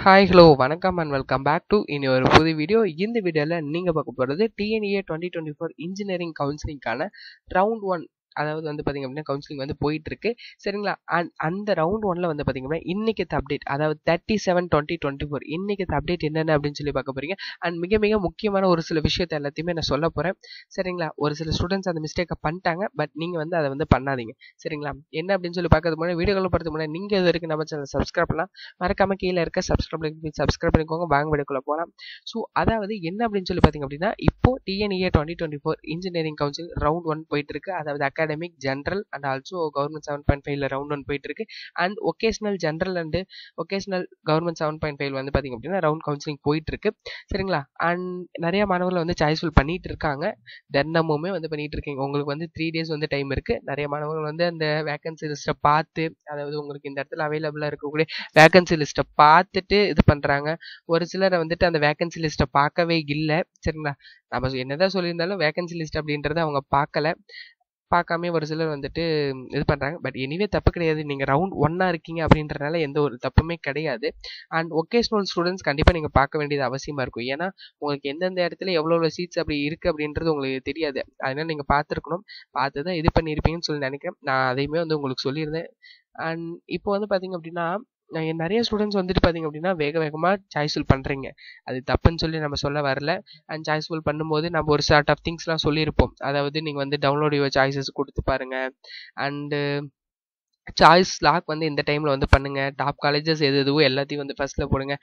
Hi hello வணக்கம் and welcome back to இனி ஒரு புது வீடியோ. இந்த வீடியோவில் நீங்கள் பார்க்க போகிறது டிஎன்இஏ 2024 இன்ஜினியரிங் கவுன்சிலிங்கான ரவுண்ட் 1. அதாவது வந்து பார்த்திங்க அப்படின்னா கவுன்சிலிங் வந்து போயிட்டுருக்கு சரிங்களா. அந்த ரவுண்ட் 1ல் வந்து பார்த்திங்க அப்படின்னா இன்றைக்கி அப்டேட், அதாவது 37/2024 இன்றைக்கி அப்டேட் என்னென்ன அப்படின்னு சொல்லி பார்க்க போகிறீங்க. அண்ட் மிக மிக முக்கியமான ஒரு சில விஷயத்தை எல்லாத்தையுமே நான் சொல்ல போகிறேன் சரிங்களா. ஒரு சில ஸ்டூடெண்ட்ஸ் அந்த மிஸ்டேக்கை பண்ணிட்டாங்க, பட் நீங்கள் வந்து அதை வந்து பண்ணாதீங்க சரிங்களா. என்ன அப்படின்னு சொல்லி பார்க்கறது முன்னாடி வீடியோக்களை பார்த்து முன்னாடி நீங்கள் இது வரைக்கும் நம்ம சேனல் சப்ஸ்கிரைப் பண்ணலாம், மறக்காம கீழே இருக்க சப்ஸ்கிரைப் பண்ணிக்கோங்க. வாங்க வீடியோக்குள்ள போகலாம். ஸோ அதாவது என்ன அப்படின்னு சொல்லி பார்த்தீங்க அப்படின்னா இப்போ டிஎன்இஏ 2024 இன்ஜினியரிங் கவுன்சில் ரவுண்ட் 1 போயிட்டு இருக்கு. அதாவது academic general and also government 7.5 round 1 போயிட்டு இருக்கு. And vocational general and vocational government 7.5 வந்து பார்த்தீங்க அப்படின்னா ரவுண்ட் கவுன்சிலிங் போயிட்டு இருக்கு சரிங்களா. அண்ட் நிறைய மாணவர்கள் வந்து சாய்ஸ்ஃபுல் பண்ணிட்டு இருக்காங்க, தினமுமே வந்து பண்ணிட்டு இருக்கீங்க. உங்களுக்கு வந்து 3 days வந்து டைம் இருக்கு. நிறைய மாணவர்கள் வந்து அந்த வேகன்சி லிஸ்ட்டை பார்த்து, அதாவது உங்களுக்கு இந்த இடத்துல அவைலபிளாக இருக்கக்கூடிய வேகன்சி லிஸ்ட்டை பார்த்துட்டு இது பண்ணுறாங்க. ஒரு சிலரை வந்துட்டு அந்த வேகன்சி லிஸ்ட்டை பார்க்கவே இல்லை சரிங்களா. நம்ம என்னதான் சொல்லியிருந்தாலும் வேகன்சி லிஸ்ட் அப்படின்றத அவங்க பார்க்காம ஒரு சிலர் வந்துட்டு இது பண்ணுறாங்க. பட் எனிவே தப்பு கிடையாது, நீங்கள் ரவுண்ட் 1 இருக்கீங்க அப்படின்றனால எந்த ஒரு தப்புமே கிடையாது. அண்ட் ஒகேஷனல் ஸ்டூடெண்ட்ஸ் கண்டிப்பாக நீங்கள் பார்க்க வேண்டியது அவசியமாக இருக்கும். ஏன்னா உங்களுக்கு எந்தெந்த இடத்துல எவ்வளோ சீட்ஸ் அப்படி இருக்குது அப்படின்றது உங்களுக்கு தெரியாது. அதனால் நீங்கள் பார்த்துருக்கணும், பார்த்து தான் இது பண்ணியிருப்பீங்கன்னு சொல்லி நினைக்கிறேன். நான் அதையுமே வந்து உங்களுக்கு சொல்லியிருந்தேன். அண்ட் இப்போ வந்து பார்த்தீங்க அப்படின்னா நிறைய ஸ்டூடெண்ட்ஸ் வந்துட்டு பார்த்தீங்க அப்படின்னா வேகமாக சாய்ஸ்ஃபுல் பண்ணுறீங்க. அது தப்புன்னு சொல்லி நம்ம சொல்ல வரல. அண்ட் சாய்ஸ்ஃபுல் பண்ணும்போது நம்ம ஒரு சார்ட் ஆஃப் திங்ஸ்லாம் சொல்லியிருப்போம். அதாவது நீங்கள் வந்து டவுன்லோட் யுவர் சாய்ஸஸ் கொடுத்து பாருங்கள். அண்டு சாய்ஸ் லாக் வந்து இந்த டைமில் வந்து பண்ணுங்கள். டாப் காலேஜஸ் எதுவோ எல்லாத்தையும் வந்து ஃபர்ஸ்ட்டில் போடுங்க.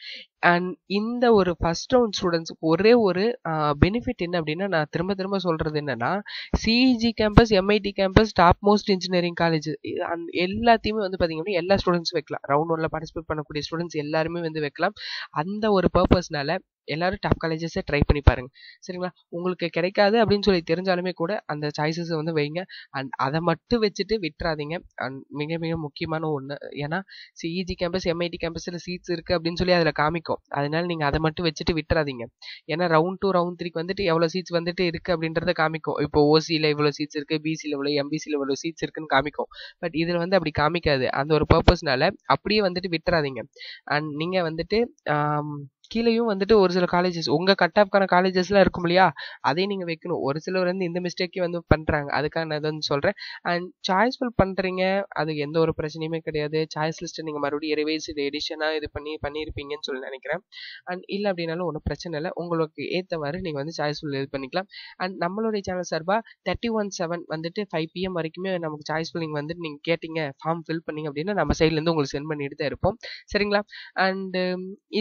அண்ட் இந்த ஒரு ஃபர்ஸ்ட் ரவுண்ட் ஸ்டூடெண்ட்ஸுக்கு ஒரே ஒரு பெனிஃபிட் என்ன அப்படின்னா, நான் திரும்ப திரும்ப சொல்கிறது என்னென்னா, CEG campus, MIT campus, top most engineering college எல்லாத்தையுமே வந்து பார்த்திங்க அப்படின்னா எல்லா ஸ்டூடெண்ட்ஸும் வைக்கலாம். ரவுண்ட் 1ல் பார்ட்டிசிபேட் பண்ணக்கூடிய ஸ்டூடெண்ட்ஸ் எல்லாருமே வந்து வைக்கலாம். அந்த ஒரு பர்பஸ்னால எல்லாரும் டாப் காலேஜஸை ட்ரை பண்ணி பாருங்க சரிங்களா. உங்களுக்கு கிடைக்காது அப்படின்னு சொல்லி தெரிஞ்சாலுமே கூட அந்த சாய்ஸஸை வந்து வைங்க. அண்ட் அதை மட்டும் வச்சுட்டு விட்டுறாதீங்க. அண்ட் மிக மிக முக்கியமான ஒன்று, ஏன்னா சிஇஜி கேம்பஸ், எம்ஐடி கேம்பஸில் சீட்ஸ் இருக்குது அப்படின்னு சொல்லி அதில் காமிக்கும். அதனால நீங்கள் அதை மட்டும் வச்சுட்டு விட்டுறாதீங்க. ஏன்னா ரவுண்ட் 2 ரவுண்ட் 3க்கு வந்துட்டு எவ்வளோ சீட்ஸ் வந்துட்டு இருக்குது அப்படின்றத காமிக்கும். இப்போ ஓசியில் இவ்வளோ சீட்ஸ் இருக்குது, பிசியில் இவ்வளோ, எம்பிசியில் இவ்வளோ சீட்ஸ் இருக்குன்னு காமிக்கும். பட் இதில் வந்து அப்படி காமிக்காது. அந்த ஒரு பர்பஸ்னால அப்படியே வந்துட்டு விட்டுறாதீங்க. அண்ட் நீங்கள் வந்துட்டு கீழேயும் வந்துட்டு ஒரு சில காலேஜஸ் உங்கள் கட் ஆஃப்கான காலேஜஸ்லாம் இருக்கும் இல்லையா, அதையும் நீங்கள் வைக்கணும். ஒரு சிலர் வந்து இந்த மிஸ்டேக்கே வந்து பண்ணுறாங்க. அதுக்காக நான் வந்து சொல்கிறேன். அண்ட் சாய்ஸ்ஃபுல் பண்ணுறீங்க, அது எந்த ஒரு பிரச்சனையுமே கிடையாது. சாய்ஸ் லிஸ்ட்டை நீங்கள் மறுபடியும் ரிவைஸ் எடிஷனாக இது பண்ணியிருப்பீங்கன்னு சொல்லி நினைக்கிறேன். அண்ட் இல்லை அப்படின்னாலும் ஒன்றும் பிரச்சனை இல்லை, உங்களுக்கு ஏற்றவாறு நீங்கள் வந்து சாய்ஸ்ஃபுல் இது பண்ணிக்கலாம். அண்ட் நம்மளுடைய சேனல் சார்பாக 31/7 வந்துட்டு 5 PM வரைக்குமே நமக்கு சாய்ஸ்ஃபுல் நீங்கள் வந்துட்டு நீங்கள் கேட்டிங்க, ஃபார்ம் ஃபில் பண்ணிங்க அப்படின்னா நம்ம சைட்லேருந்து உங்களுக்கு சென்ட் பண்ணிட்டு தான் இருப்போம் சரிங்களா. அண்டு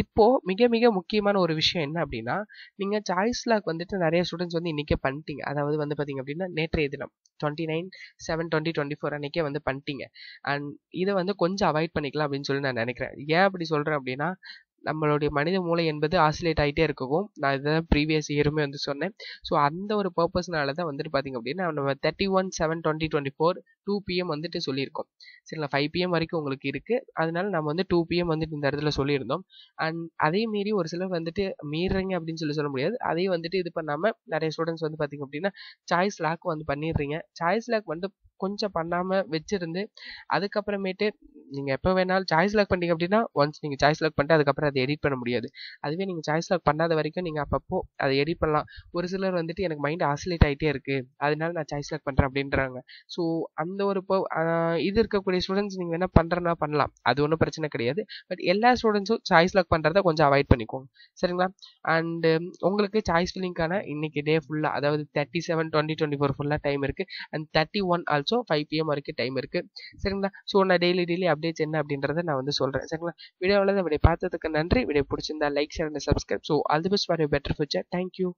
இப்போது மிக மிக முக்கியமான ஒரு விஷயம் என்ன அப்படின்னா, நீங்கள் சாய்ஸ் லாக் வந்துட்டு நிறைய ஸ்டூடெண்ட்ஸ் வந்து இன்றைக்கே பண்ணிட்டீங்க. அதாவது வந்து பார்த்தீங்க அப்படின்னா நேற்றைய தினம் 29/7/2024 அன்றைக்கே வந்து பண்ணிட்டீங்க. அண்ட் இதை வந்து கொஞ்சம் அவாய்ட் பண்ணிக்கலாம் அப்படின்னு சொல்லி நான் நினைக்கிறேன். ஏன் அப்படி சொல்கிறேன் அப்படின்னா, நம்மளுடைய மனித மூளை என்பது ஆசிலேட் ஆகிட்டே இருக்கும். நான் இதான் ப்ரீவியஸ் இயருமே வந்து சொன்னேன். ஸோ அந்த ஒரு பர்பஸ்னால தான் வந்துட்டு பார்த்திங்க அப்படின்னா நம்ம 31/7/2024 2 PM வந்துட்டு சொல்லியிருக்கோம் சரிங்களா. 5 PM வரைக்கும் உங்களுக்கு இருக்குது. அதனால நம்ம வந்து 2 PM வந்துட்டு இந்த இடத்துல சொல்லியிருந்தோம். அண்ட் அதே மீறி ஒரு சிலர் வந்துட்டு மீறுறீங்க அப்படின்னு சொல்லி சொல்ல முடியாது. அதையும் வந்துட்டு இது பண்ணாமல் நிறைய ஸ்டூடெண்ட்ஸ் வந்து பார்த்திங்க அப்படின்னா சாய்ஸ் லாக் வந்து பண்ணிடுறீங்க. சாய்ஸ் லாக் வந்து கொஞ்சம் பண்ணாமல் வச்சுருந்து அதுக்கப்புறமேட்டு நீங்கள் எப்போ வேணாலும் சாய்ஸ் லாக் பண்ணிங்க அப்படின்னா ஒன்ஸ் நீங்கள் சாய்ஸ் லாக் பண்ணிட்டு அதுக்கப்புறம் அதை எடிட் பண்ண முடியாது. அதுவே நீங்கள் சாய்ஸ் லாக் பண்ணாத வரைக்கும் நீங்கள் அப்பப்போ அதை எடிட் பண்ணலாம். ஒரு சிலர் வந்துட்டு எனக்கு மைண்ட் ஆசிலேட் ஆகிட்டே இருக்குது, அதனால நான் சாய்ஸ் லாக் பண்ணுறேன் அப்படின்றாங்க. ஸோ அந்த ஒரு இது இருக்கக்கூடிய ஸ்டூடெண்ட்ஸ் நீங்கள் வேணால் பண்ணுறனா பண்ணலாம், அது ஒன்றும் பிரச்சனை கிடையாது. பட் எல்லா ஸ்டூடெண்ட்ஸும் சாய்ஸ் லாக் பண்ணுறத கொஞ்சம் அவாய்ட் பண்ணிக்கோங்க சரிங்களா. அண்டு உங்களுக்கு சாய்ஸ் ஃபில்லிங்கான இன்னைக்கு டே ஃபுல்லாக, அதாவது 37/2024 ஃபுல்லாக டைம் இருக்குது. அண்ட் 31 ஆல்சோ 5 PM வரைக்கும் டைம் இருக்குது சரிங்களா. ஸோ நான் டெய்லி அப்டேட்ஸ் என்ன அப்படின்றத நான் வந்து சொல்கிறேன் சரிங்களா. வீடியோவில் வீடியோ பார்த்ததுக்கு நன்றி. வீடியோ பிடிச்சிருந்தா like, share and subscribe. So all the best for your better future. Thank you.